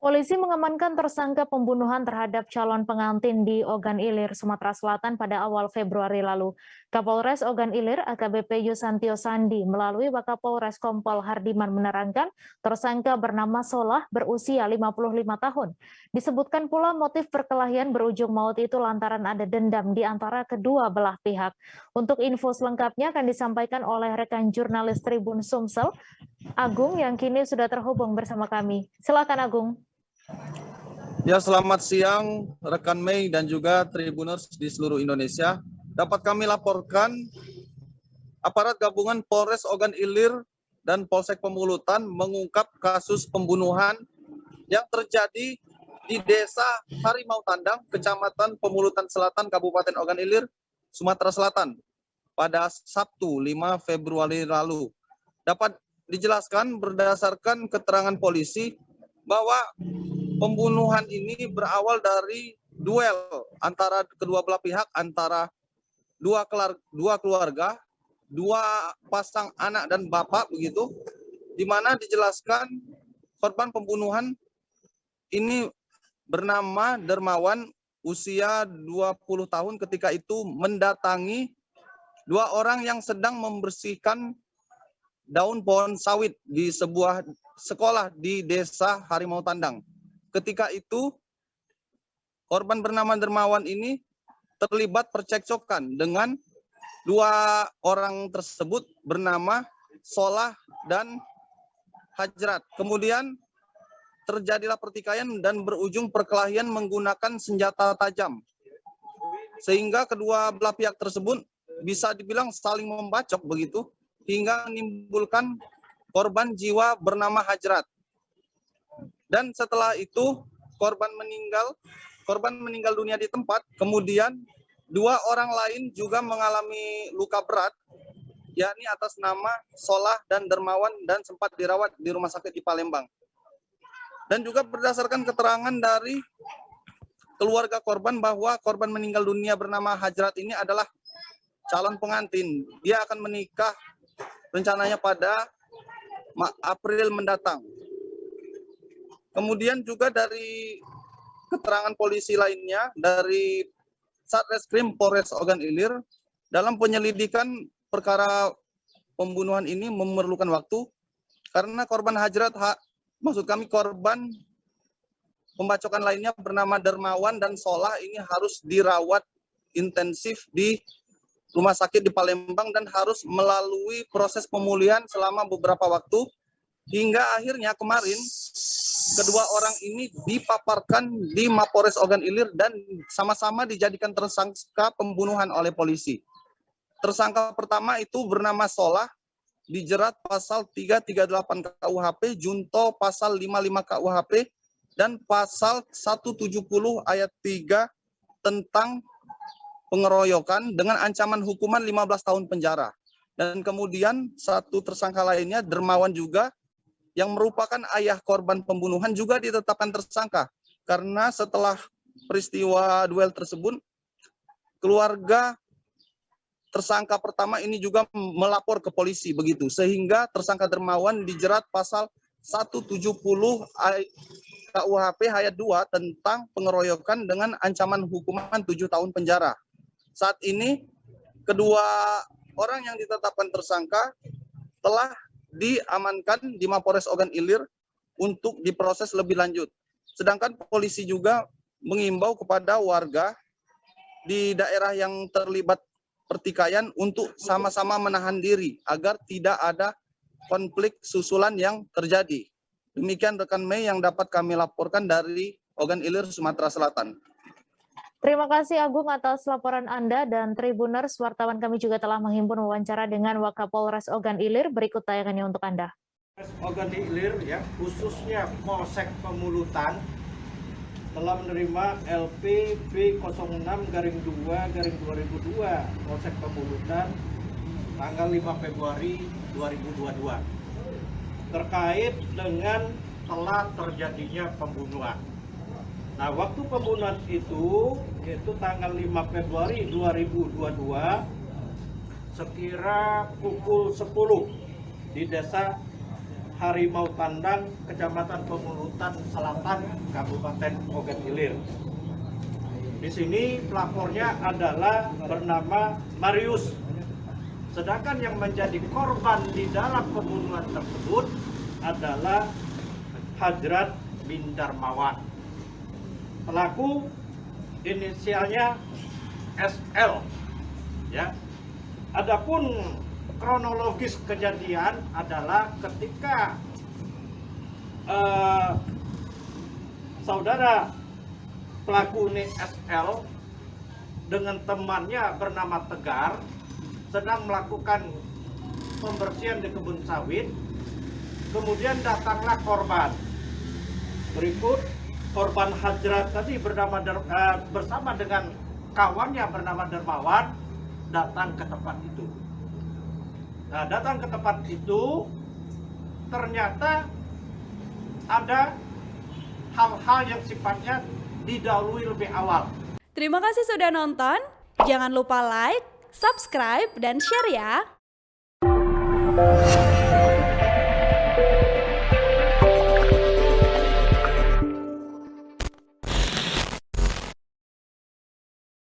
Polisi mengamankan tersangka pembunuhan terhadap calon pengantin di Ogan Ilir, Sumatera Selatan pada awal Februari lalu. Kapolres Ogan Ilir AKBP Yusantio Sandi melalui Wakapolres Kompol Hardiman menerangkan tersangka bernama Solah berusia 55 tahun. Disebutkan pula motif perkelahian berujung maut itu lantaran ada dendam di antara kedua belah pihak. Untuk info selengkapnya akan disampaikan oleh rekan jurnalis Tribun Sumsel, Agung yang kini sudah terhubung bersama kami. Silakan Agung. Ya, selamat siang rekan Mei dan juga Tribuners di seluruh Indonesia. Dapat kami laporkan aparat gabungan Polres Ogan Ilir dan Polsek Pemulutan mengungkap kasus pembunuhan yang terjadi di Desa Harimau Tandang, Kecamatan Pemulutan Selatan, Kabupaten Ogan Ilir, Sumatera Selatan pada Sabtu 5 Februari lalu. Dapat dijelaskan berdasarkan keterangan polisi bahwa pembunuhan ini berawal dari duel antara kedua belah pihak, antara dua keluarga, dua pasang anak dan bapak begitu, di mana dijelaskan korban pembunuhan ini bernama Dermawan, usia 20 tahun ketika itu mendatangi dua orang yang sedang membersihkan daun pohon sawit di sebuah sekolah di Desa Harimau Tandang. Ketika itu, korban bernama Dermawan ini terlibat percekcokan dengan dua orang tersebut bernama Solah dan Hajrat. Kemudian terjadilah pertikaian dan berujung perkelahian menggunakan senjata tajam. Sehingga kedua belah pihak tersebut bisa dibilang saling membacok begitu, hingga menimbulkan korban jiwa bernama Hajrat. Dan setelah itu korban meninggal dunia di tempat. Kemudian dua orang lain juga mengalami luka berat, yakni atas nama Solah dan Dermawan, dan sempat dirawat di rumah sakit di Palembang. Dan juga berdasarkan keterangan dari keluarga korban bahwa korban meninggal dunia bernama Hajrat ini adalah calon pengantin. Dia akan menikah rencananya pada April mendatang. Kemudian juga dari keterangan polisi lainnya dari Satreskrim Polres Ogan Ilir, dalam penyelidikan perkara pembunuhan ini memerlukan waktu karena korban Hajrat, korban pembacokan lainnya bernama Dermawan dan Solah ini harus dirawat intensif di rumah sakit di Palembang dan harus melalui proses pemulihan selama beberapa waktu, hingga akhirnya kemarin kedua orang ini dipaparkan di Mapores Ogan Ilir dan sama-sama dijadikan tersangka pembunuhan oleh polisi. Tersangka pertama itu bernama Solah, dijerat pasal 338 KUHP, junto pasal 55 KUHP, dan pasal 170 ayat 3 tentang pengeroyokan dengan ancaman hukuman 15 tahun penjara. Dan kemudian satu tersangka lainnya, Dermawan juga, yang merupakan ayah korban pembunuhan juga ditetapkan tersangka. Karena setelah peristiwa duel tersebut, keluarga tersangka pertama ini juga melapor ke polisi begitu. Sehingga tersangka Dermawan dijerat pasal 170 KUHP ayat 2 tentang pengeroyokan dengan ancaman hukuman 7 tahun penjara. Saat ini kedua orang yang ditetapkan tersangka telah diamankan di Mapores Ogan Ilir untuk diproses lebih lanjut. Sedangkan polisi juga mengimbau kepada warga di daerah yang terlibat pertikaian untuk sama-sama menahan diri agar tidak ada konflik susulan yang terjadi. Demikian rekan Mei yang dapat kami laporkan dari Ogan Ilir, Sumatera Selatan. Terima kasih Agung atas laporan Anda, dan Tribuners, wartawan kami juga telah menghimpun wawancara dengan Wakapolres Ogan Ilir. Berikut tayangannya untuk Anda. Ogan Ilir, ya, khususnya Polsek Pemulutan, telah menerima LP B06-2/2002 Polsek Pemulutan tanggal 5 Februari 2022 terkait dengan telah terjadinya pembunuhan. Nah, waktu pembunuhan itu yaitu tanggal 5 Februari 2022 sekira pukul 10 di Desa Harimau Tandang, Kecamatan Pemulutan Selatan, Kabupaten Ogan Ilir. Di sini pelapornya adalah bernama Marius. Sedangkan yang menjadi korban di dalam pembunuhan tersebut adalah Hadrat bin Darmawan. Pelaku inisialnya SL. Ya. Adapun kronologis kejadian adalah ketika saudara pelaku ini SL dengan temannya bernama Tegar sedang melakukan pembersihan di kebun sawit. Kemudian datanglah korban. Berikut korban Hadrat tadi bersama dengan kawannya bernama Darmawan datang ke tempat itu. Nah, datang ke tempat itu ternyata ada hal-hal yang sifatnya didahului lebih awal. Terima kasih sudah nonton. Jangan lupa like, subscribe, dan share ya.